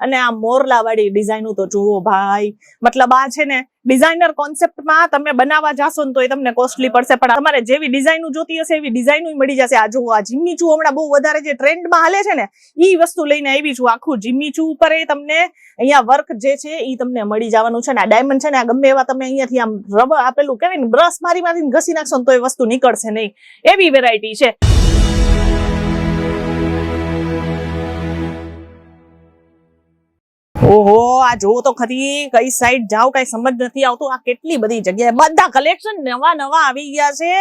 અને આ મોરલા વાળી ડિઝાઇનો તો જુઓ ભાઈ, મતલબ આ છે ને ડિઝાઇનર કોન્સેપ્ટમાં તમે બનાવવા જાશો ને તો એ તમને કોસ્ટલી પડશે, પણ તમારે જેવી ડિઝાઇનો જોતી હશે એવી ડિઝાઇનો મળી જશે. આ જુઓ, આ જીમ્મી ચૂ હમણાં બહુ વધારે જે ટ્રેન્ડમાં હાલે છે ને ઈ વસ્તુ લઈને આવી છું. આખું જીમ્મી ચૂ ઉપર એ તમને અહીંયા વર્ક જે છે ઈ તમને મળી જવાનું છે ને. આ ડાયમંડ છે ને, આ ગમે એવા તમે અહીંયાથી આમ રબર આપેલું કહેવાય ને બ્રશ મારીને ઘસી નાખશો ને તો એ વસ્તુ નીકળશે નહીં, એવી વેરાયટી છે. ઓહો, આ જોવો તો ખરી, કઈ સાઈડ જાવ કઈ સમજ નથી આવતું. આ કેટલી બધી જગ્યાએ બધા કલેક્શન નવા આવી ગયા છે.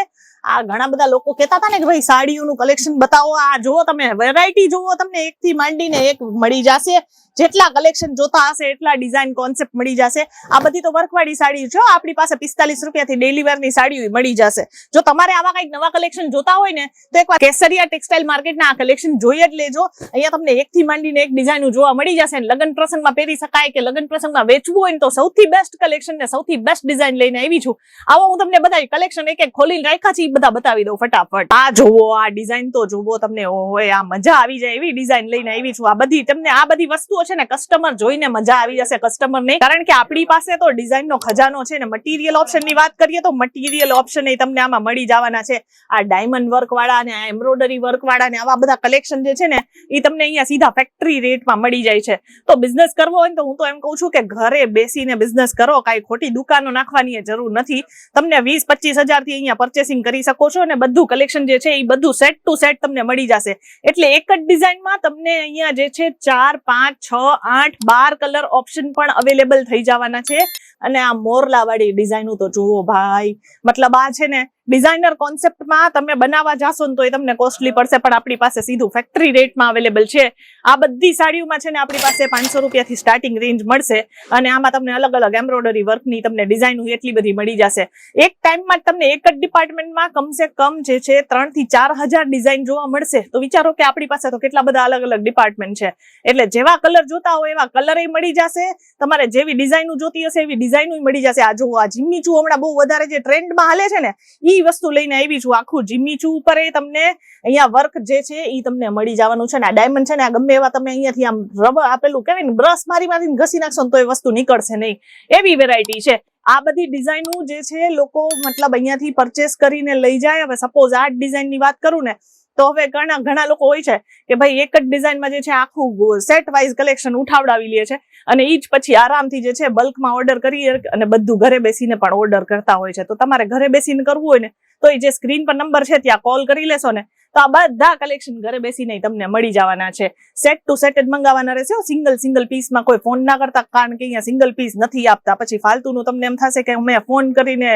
આ ઘણા બધા લોકો કહેતા હતા ને કે ભાઈ સાડીઓનું કલેક્શન બતાવો. આ જુઓ તમે, વેરાયટી જુઓ, તમને એક થી માંડીને એક મળી જશે. જેટલા કલેક્શન જોતા હશે એટલા ડિઝાઇન કોન્સેપ્ટ મળી જશે. આ બધી તો વર્કવાળી સાડી છે. આપણી પાસે 45 રૂપિયાથી ડેલી વેરની સાડીઓ મળી જશે. જો તમારે આવા કઈક નવા કલેક્શન જોતા હોય ને તો એકવાર કેસરિયા ટેક્સટાઇલ માર્કેટના આ કલેક્શન જોઈ જ લેજો. અહીંયા તમને એક થી માંડીને એક ડિઝાઇન જોવા મળી જશે. લગ્ન પ્રસંગમાં પહેરી શકાય કે લગ્ન પ્રસંગમાં વેચવું હોય ને તો સૌથી બેસ્ટ કલેક્શન ને સૌથી બેસ્ટ ડિઝાઇન લઈને આવી છું. આવો હું તમને બધા કલેક્શન એક એક ખોલીને રાખ્યા છે, બધા બતાવી દઉં ફટાફટ. આ જુઓ, આ ડિઝાઇન તો જુઓ, તમને હોય આ મજા આવી જાય એવી ડિઝાઇન લઈને આવી છું. આ બધી તમને આ બધી વસ્તુઓ છે ને કસ્ટમર જોઈને મજા આવી જશે, કસ્ટમર નહીં, કારણ કે આપણી પાસે તો ડિઝાઇન નો ખજાનો છે ને. મટીરિયલ ઓપ્શન ની વાત કરીએ તો મટીરિયલ ઓપ્શન એ તમને આમાં મળી જવાના છે. આ ડાયમંડ વર્ક વાળા ને આ એમ્બ્રોઇડરી વર્ક વાળા ને આવા બધા કલેક્શન જે છે ને એ તમને અહીંયા સીધા ફેક્ટરી રેટમાં મળી જાય છે. તો બિઝનેસ કરવો હોય તો હું તો એમ કહું છું કે ઘરે બેસીને બિઝનેસ કરો, કાંઈ ખોટી દુકાનો નાખવાની જરૂર નથી. તમને 20-25 હજાર થી અહીંયા પરચેસિંગ કરી શકો છો અને બધું કલેક્શન જે છે એ બધું સેટ ટુ સેટ તમને મળી જશે. એટલે એક જ ડિઝાઇનમાં તમને અહીંયા જે છે 4, 5, 6, 8, 12 કલર ઓપ્શન પણ અવેલેબલ થઈ જવાના છે. અને આ મોરલા વાળી ડિઝાઇનો તો જુઓ ભાઈ, મતલબ આ છે ને ડિઝાઇનર કોન્સેપ્ટમાં તમે બનાવવા જાશો ને તો એ તમને કોસ્ટલી પડશે, પણ આપણી પાસે સીધું ફેક્ટરી રેટમાં અવેલેબલ છે. આ બધી સાડીઓમાં છે ને આપણી પાસે 500 રૂપિયાથી સ્ટાર્ટિંગ રેન્જ મળશે અને આમાં તમને અલગ અલગ એમ્બ્રોઇડરી વર્કની તમને ડિઝાઇનો એટલી બધી મળી જશે. એક ટાઈમમાં તમને એક જ ડિપાર્ટમેન્ટમાં કમસે કમ જે છે 3 થી 4 હજાર ડિઝાઇન જોવા મળશે. તો વિચારો કે આપણી પાસે તો કેટલા બધા અલગ અલગ ડિપાર્ટમેન્ટ છે. એટલે જેવા કલર જોતા હોય એવા કલર મળી જશે. તમારે જેવી ડિઝાઇનો જોતી હશે એવી ડિઝાઇનો મળી જશે. આ જુઓ, આ જીમ્મી ચૂ હમણાં બહુ વધારે જે ટ્રેન્ડમાં હાલે છે ને ઈ વસ્તુ લઈને આવી છું. આખું જીમ્મી ચૂ ઉપર એ તમને અહીંયા વર્ક જે છે ઈ તમને મળી જવાનું છે ને. આ ડાયમંડ છે ને, આ ગમે એવા તમે અહીંયાથી આમ રબર આપેલું કહેવાય ને બ્રશ મારીને ઘસી નાખશો ને તો એ વસ્તુ નીકળશે નહીં, એવી વેરાયટી છે. આ બધી ડિઝાઇનો જે છે લોકો મતલબ અહીંયાથી પરચેસ કરીને લઈ જાય. હવે સપોઝ આ ડિઝાઇન ની વાત કરું ને તો હવે ઘણા લોકો હોય છે કે ભાઈ એક જ ડિઝાઇનમાં જે છે આખું સેટ વાઇઝ કલેક્શન ઉઠાવડાવી લે છે અને ઈ જ પછી આરામથી જે છે બલ્કમાં ઓર્ડર કરી અને બધું ઘરે બેસીને પણ ઓર્ડર કરતા હોય છે. તો તમારે ઘરે બેસીને કરવું હોય ને તો એ જે સ્ક્રીન પર નંબર છે ત્યાં કોલ કરી લેશો ને તો આ બધા કલેક્શન ઘરે બેસીને તમને મળી જવાના છે. સેટ ટુ સેટ જ મંગાવવાના રહેશે. સિંગલ પીસમાં કોઈ ફોન ના કરતા, કારણ કે અહીંયા સિંગલ પીસ નથી આપતા. પછી ફાલતુનું તમને એમ થશે કે મેં ફોન કરીને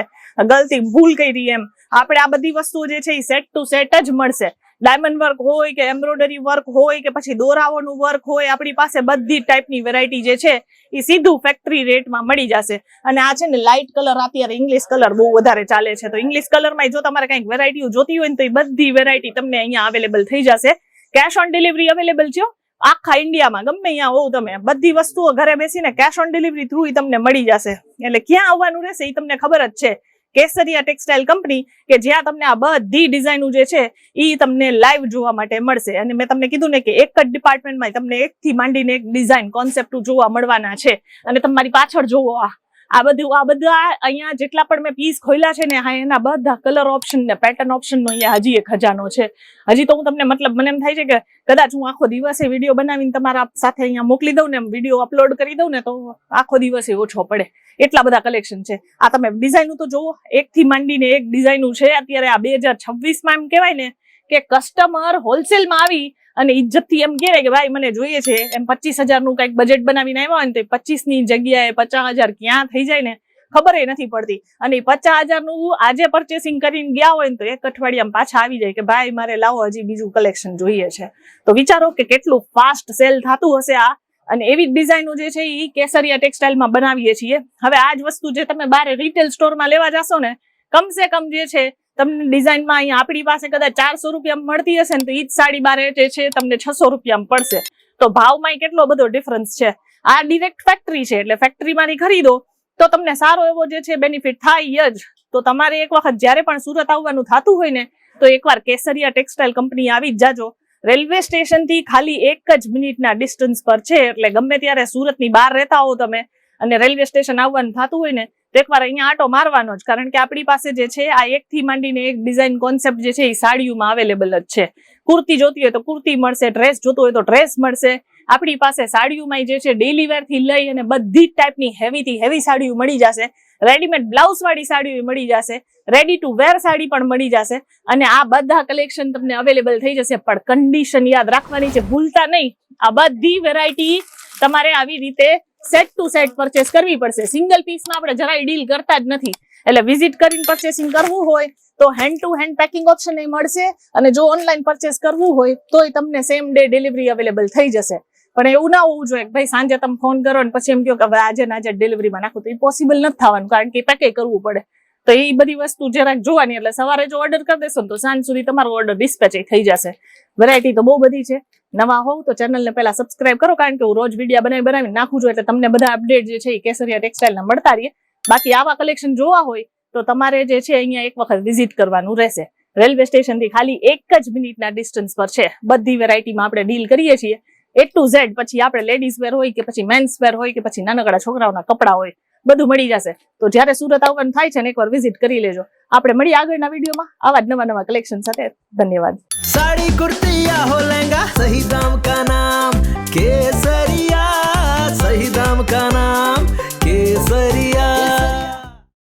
ગલતી ભૂલ કરી એમ. આપણે આ બધી વસ્તુઓ જે છે એ સેટ ટુ સેટ જ મળશે. ડાયમંડ વર્ક હોય કે એમ્બ્રોઇડરી વર્ક હોય કે પછી દોરાઓનું વર્ક હોય, આપણી પાસે બધી ટાઈપની વેરાયટી જે છે એ સીધું ફેક્ટરી રેટમાં મળી જશે. અને આ છે ને લાઇટ કલર, અત્યારે ઇંગ્લિશ કલર બહુ વધારે ચાલે છે. તો ઇંગ્લિશ કલરમાં જો તમારે કંઈક વેરાયટીઓ જોતી હોય ને તો એ બધી વેરાયટી તમને અહીંયા અવેલેબલ થઈ જશે. કેશ ઓન ડિલિવરી અવેલેબલ છે આખા ઇન્ડિયામાં. ગમે અહીંયા હોવ તમે, બધી વસ્તુઓ ઘરે બેસીને કેશ ઓન ડિલિવરી થ્રુ તમને મળી જશે. એટલે ક્યાં આવવાનું રહેશે એ તમને ખબર જ છે. કેસરિયા ટેક્સટાઇલ કંપની, કે જ્યાં તમને આ બધી ડિઝાઇનો જે છે એ તમને લાઈવ જોવા માટે મળશે. અને મેં તમને કીધું ને કે એક જ ડિપાર્ટમેન્ટમાં તમને એક થી માંડીને એક ડિઝાઇન કોન્સેપ્ટ જોવા મળવાના છે. અને તમારી પાછળ જોવો આ બધા અહીંયા જેટલા પણ મેં પીસ ખોલ્યા છે ને એના બધા કલર ઓપ્શન ને પેટર્ન ઓપ્શન નો અહીંયા હજી એક ખજાનો છે. હજી તો હું તમને મતલબ મને એમ થાય છે કે કદાચ હું આખો દિવસે વિડીયો બનાવીને તમારા સાથે અહીંયા મોકલી દઉં ને, વિડીયો અપલોડ કરી દઉં ને તો આખો દિવસે ઓછો પડે, એટલા બધા કલેક્શન છે. આ તમે ડિઝાઇનો તો જોવો, એક થી માંડીને એક ડિઝાઇનો છે. અત્યારે આ 2026માં એમ કહેવાય ને કે કસ્ટમર હોલસેલમાં આવી અને ઇજ્જત થી એમ કહે કે ભાઈ મને જોઈએ છે, એમ 25,000 નું કઈક બજેટ બનાવીને આવ્યા હોય ને તો 25 ની જગ્યાએ 50,000 ક્યાં થઈ જાય ને ખબર નથી પડતી. અને 50,000 નું આજે પરચેસિંગ કરીને ગયા હોય ને તો એક અઠવાડિયામાં પાછા આવી જાય કે ભાઈ મારે લાવો હજી બીજું કલેક્શન જોઈએ છે. તો વિચારો કે કેટલું ફાસ્ટ સેલ થતું હશે આ. અને એવી ડિઝાઇનો જે છે એ કેસરિયા ટેક્સટાઇલમાં બનાવીએ છીએ. હવે આ જ વસ્તુ જે તમે બહાર રિટેલ સ્ટોરમાં લેવા જશો ને, કમસે કમ જે છે તમને ડિઝાઇનમાં અહીંયા આપણી પાસે કદાચ 400 રૂપિયામાં મળતી હશે ને તો ઈ જ સાડી બારે જે છે તમને 600 રૂપિયામાં પડશે. તો ભાવમાં કેટલો બધો ડિફરન્સ છે. આ ડિરેક્ટ ફેક્ટરી છે એટલે ફેક્ટરીમાંથી ખરીદો તો તમને સારો એવો જે છે બેનિફિટ થાય જ. તો તમારે એક વખત જ્યારે પણ સુરત આવવાનું થતું હોય ને તો એકવાર કેસરિયા ટેક્સટાઇલ કંપની આવી જ જાજો. રેલવે સ્ટેશન થી ખાલી 1 જ મિનિટના ડિસ્ટન્સ પર છે. એટલે ગમે ત્યારે સુરતની બહાર રહેતા હો તમે અને રેલવે સ્ટેશન આવવાનું થતું હોય ને તો એકવાર અહીંયા આટો મારવાનો જ. કારણ કે આપણી પાસે જે છે આ એકથી માંડીને એક ડિઝાઇન કોન્સેપ્ટ જે છે એ સાડીઓમાં અવેલેબલ જ છે. કુર્તી જોતી હોય તો કુર્તી મળશે, ડ્રેસ જોતો હોય તો ડ્રેસ મળશે. આપણી પાસે સાડીઓમાં જે છે ડેલી વેર થી લઈ અને બધી જ ટાઈપની હેવી થી હેવી સાડીઓ મળી જશે. રેડીમેડ બ્લાઉઝ વાળી સાડીઓ મળી જશે, રેડી ટુ વેર સાડી પણ મળી જશે. અને આ બધા કલેક્શન તમને અવેલેબલ થઈ જશે. પણ કન્ડિશન યાદ રાખવાની છે, ભૂલતા નહીં. આ બધી વેરાયટી તમારે આવી રીતે સેટ ટુ સેટ પરચેસ કરવી પડશે. સિંગલ પીસમાં આપણે જરાય ડીલ કરતા જ નથી. એટલે વિઝિટ કરીને પરચેસિંગ કરવું હોય તો hand to hand packing option A મળશે. અને જો ઓનલાઈન પરચેસ કરવું હોય તોય તમને સેમ ડે ડિલિવરી અવેલેબલ થઈ જશે. પણ એવું ના હોવું જોઈએ ભાઈ સાંજે તમે ફોન કરો ને પછી એમ કહો કે આજે ને આજે ડિલિવરીમાં નાખો, તો એ પોસિબલ નથી થવાનું. કારણ કે પેકે કરવું પડે. તો એ બધી વસ્તુ જરાક જોવાની. એટલે સવારે જો ઓર્ડર કરી દેશો ને તો સાંજ સુધી તમારો ઓર્ડર ડિસ્પેચ થઈ જશે. વેરાયટી તો બહુ બધી છે. નવા હોવ તો ચેનલને પહેલા સબસ્ક્રાઇબ કરો. કારણ કે હું રોજ વિડીયો બનાવી નાખું છું. એટલે તમને બધા અપડેટ જે છે એ કેસરિયા ટેક્સટાઇલના મળતા રહીએ. બાકી આવા કલેક્શન જોવા હોય તો તમારે જે છે અહીંયા એક વખત વિઝિટ કરવાનું રહેશે. રેલવે સ્ટેશન થી ખાલી 1 જ મિનિટના ડિસ્ટન્સ પર છે. બધી વેરાયટીમાં આપણે ડીલ કરીએ છીએ A to Z. પછી આપણે લેડીઝ વેર હોય કે પછી મેન્સ વેર હોય કે પછી નાનકડા છોકરાઓના કપડા હોય, બધું મળી જશે. તો જ્યારે સુરત આવવાનું થાય છે ને એકવાર વિઝિટ કરી લેજો. આપણે મળીએ આગળના વિડીયોમાં આવા જ નવા કલેક્શન સાથે. ધન્યવાદ. સાડી કુર્તી